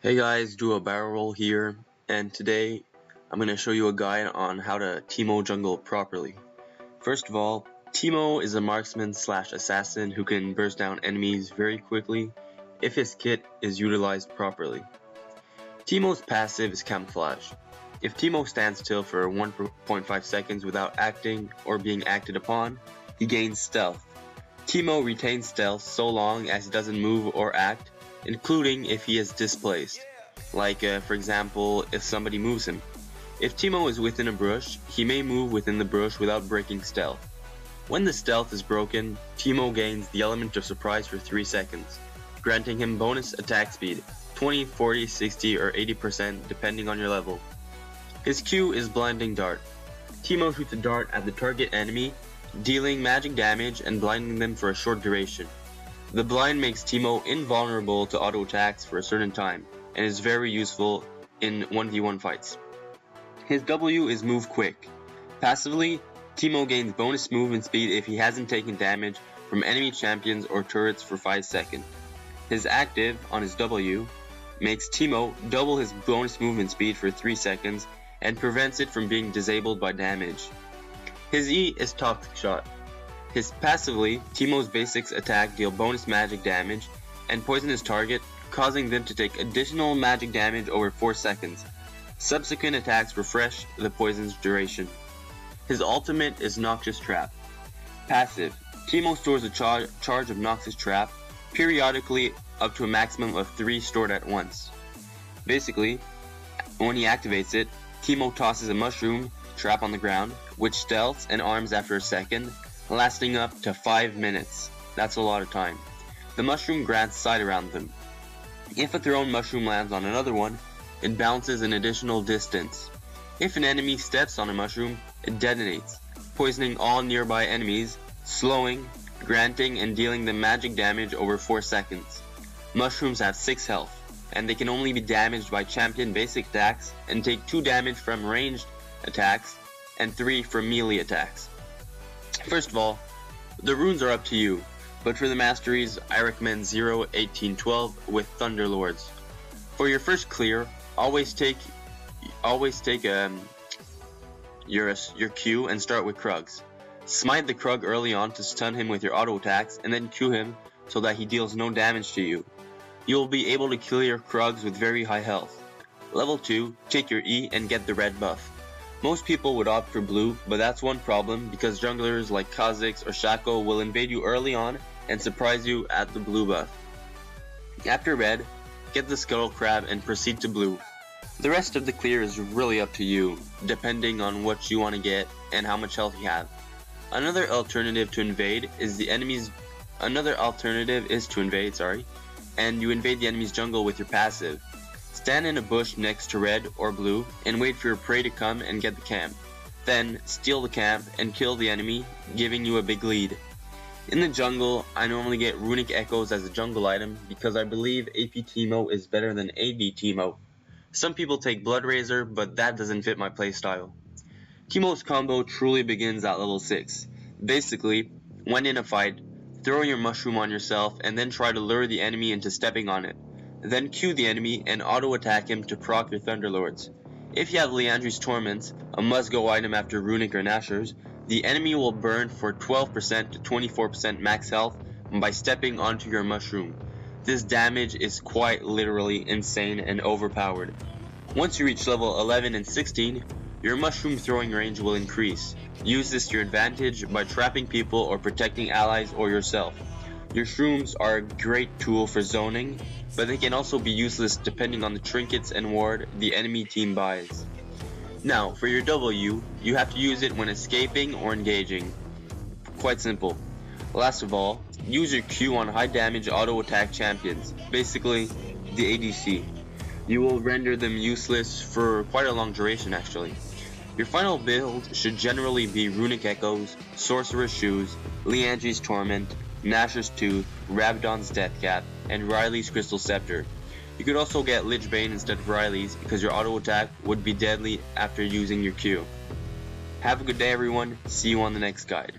Hey guys, do a barrel roll here, and today I'm going to show you a guide on how to Teemo jungle properly. First of all, Teemo is a marksman slash assassin who can burst down enemies very quickly if his kit is utilized properly. Teemo's passive is camouflage. If Teemo stands still for 1.5 seconds without acting or being acted upon, he gains stealth. Teemo retains stealth so long as he doesn't move or act, including if he is displaced, like for example if somebody moves him. If Teemo is within a bush, he may move within the bush without breaking stealth. When the stealth is broken, Teemo gains the element of surprise for 3 seconds, granting him bonus attack speed, 20, 40, 60 or 80% depending on your level. His Q is blinding dart. Teemo shoots a dart at the target enemy, dealing magic damage and blinding them for a short duration. The blind makes Teemo invulnerable to auto attacks for a certain time, and is very useful in 1v1 fights. His W is move quick. Passively, Teemo gains bonus movement speed if he hasn't taken damage from enemy champions or turrets for 5 seconds. His active on his W makes Teemo double his bonus movement speed for 3 seconds and prevents it from being disabled by damage. His E is toxic shot. His passively, Teemo's basics attack deal bonus magic damage and poison his target, causing them to take additional magic damage over 4 seconds. Subsequent attacks refresh the poison's duration. His ultimate is Noxious Trap. Passive, Teemo stores a charge of Noxious Trap, periodically up to a maximum of 3 stored at once. Basically, when he activates it, Teemo tosses a mushroom trap on the ground, which stealths and arms after a second, lasting up to 5 minutes. That's a lot of time. The mushroom grants sight around them. If a thrown mushroom lands on another one, it bounces an additional distance. If an enemy steps on a mushroom, it detonates, poisoning all nearby enemies, slowing, granting and dealing them magic damage over 4 seconds. Mushrooms have 6 health, and they can only be damaged by champion basic attacks and take 2 damage from ranged attacks and 3 from melee attacks. First of all, the runes are up to you, but for the masteries, I recommend 0, 18, 12 with Thunderlords. For your first clear, always take your Q and start with Krugs. Smite the Krug early on to stun him with your auto attacks, and then Q him so that he deals no damage to you. You will be able to kill your Krugs with very high health. Level 2, take your E and get the red buff. Most people would opt for blue, but that's one problem because junglers like Kha'Zix or Shaco will invade you early on and surprise you at the blue buff. After red, get the Scuttle Crab and proceed to blue. The rest of the clear is really up to you, depending on what you want to get and how much health you have. Another alternative is to invade, and you invade the enemy's jungle with your passive. Stand in a bush next to red or blue and wait for your prey to come and get the camp. Then steal the camp and kill the enemy, giving you a big lead. In the jungle, I normally get Runic Echoes as a jungle item because I believe AP Teemo is better than AD Teemo. Some people take Blood Razor, but that doesn't fit my playstyle. Teemo's combo truly begins at level 6. Basically, when in a fight, throw your mushroom on yourself and then try to lure the enemy into stepping on it. Then Q the enemy and auto attack him to proc your Thunderlords. If you have Liandry's Torments, a must-go item after Runic or Nashers, the enemy will burn for 12% to 24% max health by stepping onto your mushroom. This damage is quite literally insane and overpowered. Once you reach level 11 and 16, your mushroom throwing range will increase. Use this to your advantage by trapping people or protecting allies or yourself. Your shrooms are a great tool for zoning, but they can also be useless depending on the trinkets and ward the enemy team buys. Now, for your W, you have to use it when escaping or engaging. Quite simple. Last of all, use your Q on high damage auto attack champions, basically the ADC. You will render them useless for quite a long duration actually. Your final build should generally be Runic Echoes, Sorcerer's Shoes, Liandry's Torment, Nashor's Tooth, Rabadon's Death Cap, and Riley's Crystal Scepter. You could also get Lich Bane instead of Riley's because your auto attack would be deadly after using your Q. Have a good day everyone, see you on the next guide.